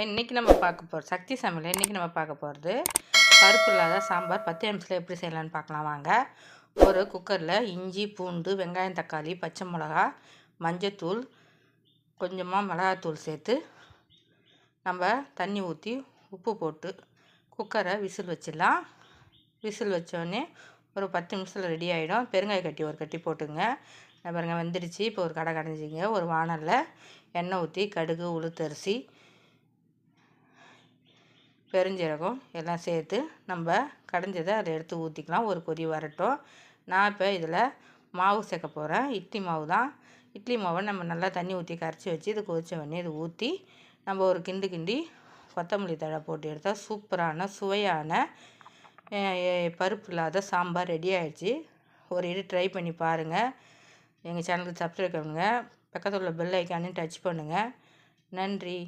இன்றைக்கி நம்ம பார்க்க போகிற சக்தி சமையல். இன்றைக்கி நம்ம பார்க்க போகிறது பருப்பு இல்லாத சாம்பார் 10 நிமிஷத்தில் எப்படி செய்யலான்னு பார்க்கலாம் வாங்க. ஒரு குக்கரில் இஞ்சி, பூண்டு, வெங்காயம், தக்காளி, பச்சை மிளகா, மஞ்சத்தூள், கொஞ்சமாக மிளகாத்தூள் சேர்த்து நம்ம தண்ணி ஊற்றி உப்பு போட்டு குக்கரை விசில் வச்சிடலாம். விசில் வச்சோடனே ஒரு 10 நிமிஷத்தில் ரெடி ஆகிடும். பெருங்காய கட்டி ஒரு கட்டி போட்டுங்க. பாருங்க வெந்துடுச்சு. இப்போ ஒரு கடை கடைஞ்சிங்க. ஒரு வானலில் எண்ணெய் ஊற்றி கடுகு, உளுத்தரிசி, பெருஞ்சீரகம் எல்லாம் சேர்த்து நம்ம கடைஞ்சதை அதை எடுத்து ஊற்றிக்கலாம். ஒரு கொதி வரட்டும். நான் இப்போ இதில் மாவு சேர்க்க போகிறேன். இட்லி மாவு தான். இட்லி மாவை நம்ம நல்லா தண்ணி ஊற்றி கரைச்சி வச்சு இது கொதிச்ச உடனே இது ஊற்றி நம்ம ஒரு கிண்டி கொத்தமல்லி தழை போட்டு எடுத்தால் சூப்பரான சுவையான பருப்பு இல்லாத சாம்பார் ரெடி ஆகிடுச்சு. ஒரு இது ட்ரை பண்ணி பாருங்கள். எங்கள் சேனலுக்கு சப்ஸ்கிரைப் பண்ணுங்கள். பக்கத்தில் உள்ள பெல் ஐக்கானையும் டச் பண்ணுங்கள். நன்றி.